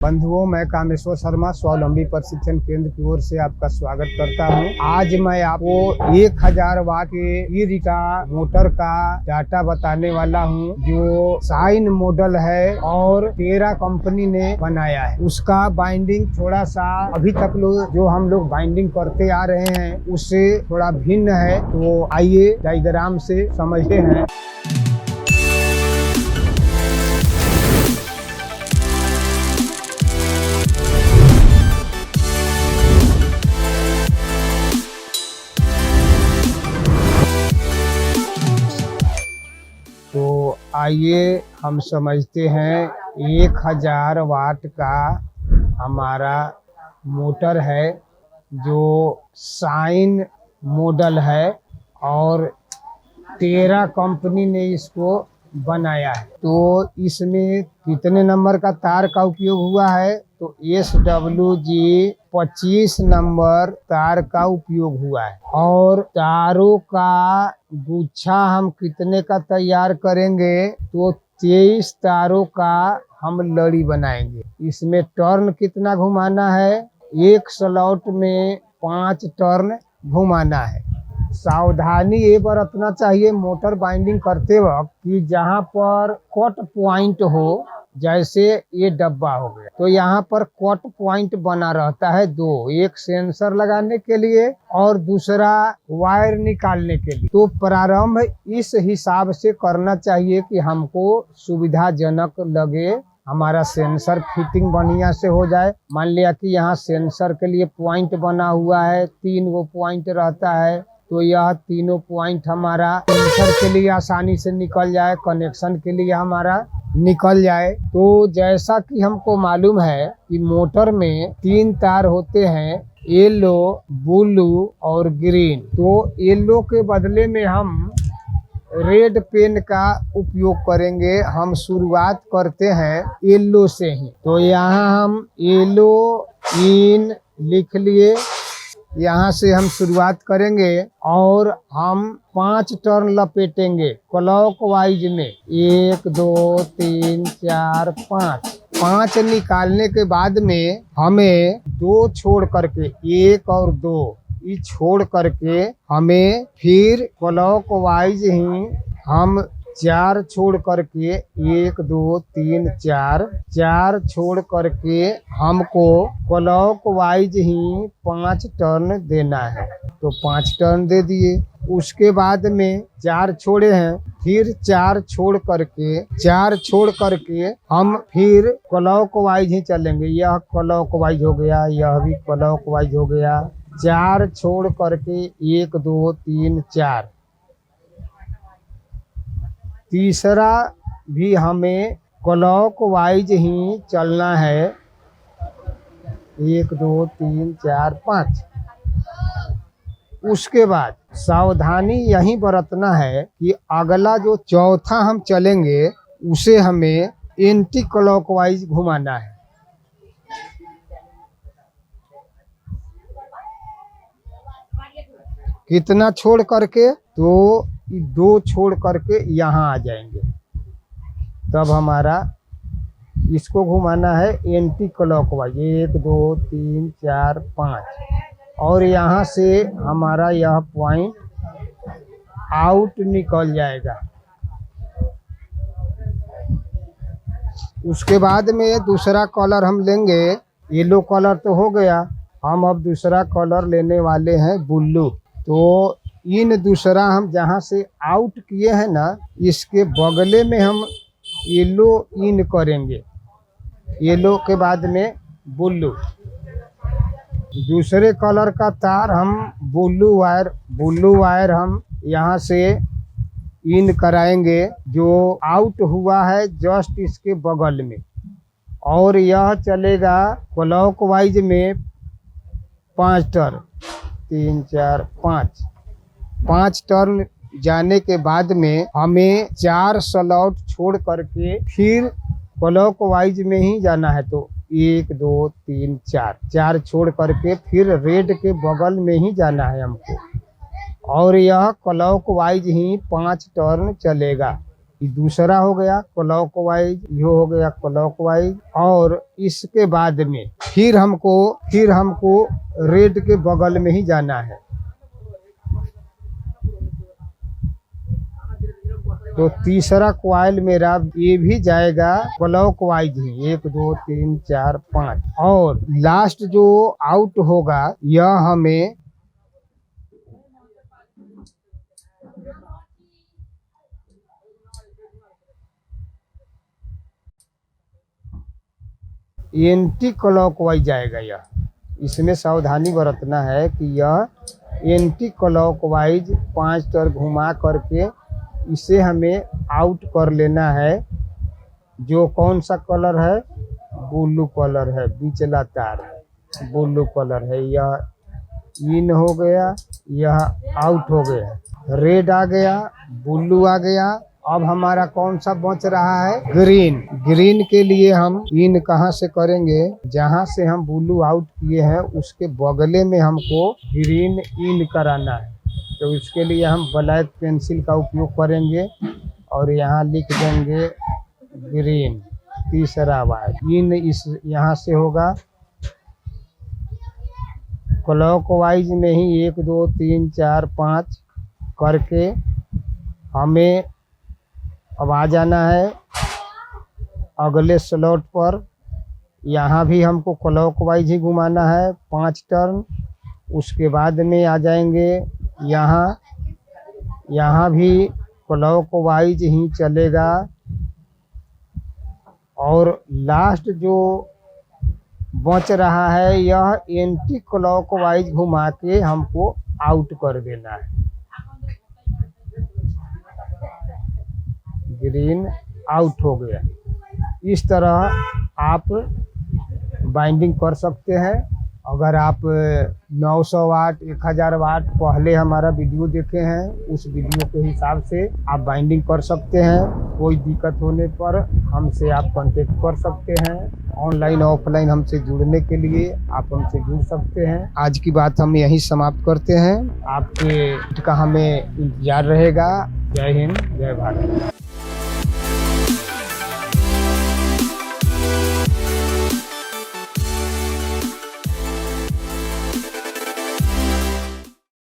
बंधुओं, मैं कामेश्वर शर्मा स्वावलंबी प्रशिक्षण केंद्र की ओर से आपका स्वागत करता हूं। आज मैं आपको 1000 वाट के ई रिक्शा मोटर का डाटा बताने वाला हूं, जो शाइन मॉडल है और टेरा कंपनी ने बनाया है। उसका बाइंडिंग थोड़ा सा अभी तक जो हम लोग बाइंडिंग करते आ रहे हैं उससे थोड़ा भिन्न है, तो आइए डायग्राम से समझते हैं। तो आइए हम समझते हैं। 1000 वाट का हमारा मोटर है जो शाइन मॉडल है और टेरा कंपनी ने इसको बनाया है। तो इसमें कितने नंबर का तार का उपयोग हुआ है? तो SWG 25 नंबर तार का उपयोग हुआ है। और तारों का गुच्छा हम कितने का तैयार करेंगे? तो 23 तारों का हम लड़ी बनाएंगे। इसमें टर्न कितना घुमाना है? एक स्लॉट में 5 टर्न घुमाना है। सावधानी ये बरतना चाहिए मोटर बाइंडिंग करते वक्त कि जहाँ पर कट पॉइंट हो, जैसे ये डब्बा हो गया तो यहाँ पर कट पॉइंट बना रहता है दो, एक सेंसर लगाने के लिए और दूसरा वायर निकालने के लिए। तो प्रारंभ इस हिसाब से करना चाहिए कि हमको सुविधाजनक लगे, हमारा सेंसर फिटिंग बढ़िया से हो जाए। मान लिया कि यहाँ सेंसर के लिए पॉइंट बना हुआ है, 3 वो पॉइंट रहता है, तो यह तीनों पॉइंट हमारा सेंसर के लिए आसानी से निकल जाए, कनेक्शन के लिए हमारा निकल जाए। तो जैसा कि हमको मालूम है कि मोटर में 3 तार होते हैं, येलो, ब्लू और ग्रीन। तो येलो के बदले में हम रेड पेन का उपयोग करेंगे। हम शुरुआत करते हैं येलो से ही। तो यहाँ हम येलो इन लिख लिए, यहाँ से हम शुरुआत करेंगे और हम 5 टर्न लपेटेंगे क्लॉकवाइज में। 1 2 3 4 5 निकालने के बाद में हमें 2 छोड़ करके, 1 और 2 ये छोड़ करके हमें फिर क्लॉकवाइज ही हम 4 छोड़ करके, 1 2 3 4 छोड़ करके हमको क्लॉकवाइज ही 5 टर्न देना है। तो 5 टर्न दे दिए। उसके बाद में 4 छोड़े हैं, फिर 4 छोड़ करके हम फिर क्लॉकवाइज ही चलेंगे। यह क्लॉकवाइज हो गया, यह भी क्लॉकवाइज हो गया। 4 छोड़ करके 1 2 3 4। तीसरा भी हमें क्लॉकवाइज ही चलना है। 1 2 3 4 5। उसके बाद सावधानी यही बरतना है कि अगला जो चौथा हम चलेंगे उसे हमें एंटी क्लॉकवाइज घुमाना है। कितना छोड़ करके? तो 2 छोड़ करके यहाँ आ जाएंगे, तब हमारा इसको घुमाना है एंटी क्लॉकवाइज। 1 2 3 4 5 और यहाँ से हमारा यह पॉइंट आउट निकल जाएगा। उसके बाद में दूसरा कलर हम लेंगे। येलो कलर तो हो गया, हम अब दूसरा कलर लेने वाले हैं ब्लू। तो इन दूसरा हम जहाँ से आउट किए हैं ना, इसके बगले में हम येलो इन करेंगे। येलो के बाद में ब्लू। दूसरे कलर का तार हम ब्लू वायर हम यहाँ से इन कराएंगे, जो आउट हुआ है जस्ट इसके बगल में। और यह चलेगा क्लॉकवाइज में 5 टर्न, 3 4 5 टर्न जाने के बाद में हमें 4 स्लॉट छोड़ करके फिर क्लॉकवाइज में ही जाना है। तो 1 2 3 4 छोड़ करके फिर रेड के बगल में ही जाना है हमको। और यह क्लॉकवाइज ही 5 टर्न चलेगा। दूसरा हो गया क्लॉकवाइज, ये हो गया क्लॉकवाइज। और इसके बाद में फिर हमको रेड के बगल में ही जाना है। तो तीसरा क्वाइल मेरा ये भी जाएगा क्लॉकवाइज ही, 1 2 3 4 5। और लास्ट जो आउट होगा यह हमें एंटी क्लॉकवाइज जाएगा। यह इसमें सावधानी बरतना है कि यह एंटी क्लॉकवाइज 5 टर्न घुमा करके इसे हमें आउट कर लेना है। जो कौन सा कलर है? ब्लू कलर है, बिचला तार है, ब्लू कलर है। यह इन हो गया, यह आउट हो गया। रेड आ गया, ब्लू आ गया। अब हमारा कौन सा बच रहा है? ग्रीन। ग्रीन के लिए हम इन कहाँ से करेंगे? जहाँ से हम ब्लू आउट किए हैं उसके बगले में हमको ग्रीन इन कराना है। तो इसके लिए हम ब्लैक पेंसिल का उपयोग करेंगे और यहाँ लिख देंगे ग्रीन। तीसरा बार इन इस यहाँ से होगा क्लॉकवाइज में ही 1 2 3 4 5 करके हमें अब आ जाना है अगले स्लॉट पर। यहाँ भी हमको क्लॉकवाइज ही घुमाना है 5 टर्न। उसके बाद में आ जाएंगे यहाँ भी क्लॉकवाइज ही चलेगा। और लास्ट जो बच रहा है यह एंटी क्लॉकवाइज घुमा के हमको आउट कर देना है। ग्रीन आउट हो गया। इस तरह आप बाइंडिंग कर सकते हैं। अगर आप 900 वाट 1000 वाट पहले हमारा वीडियो देखे हैं, उस वीडियो के हिसाब से आप बाइंडिंग कर सकते हैं। कोई दिक्कत होने पर हमसे आप कांटेक्ट कर सकते हैं। ऑनलाइन ऑफलाइन हमसे जुड़ने के लिए आप हमसे जुड़ सकते हैं। आज की बात हम यहीं समाप्त करते हैं। आपके का हमें इंतजार रहेगा। जय हिंद, जय भारत।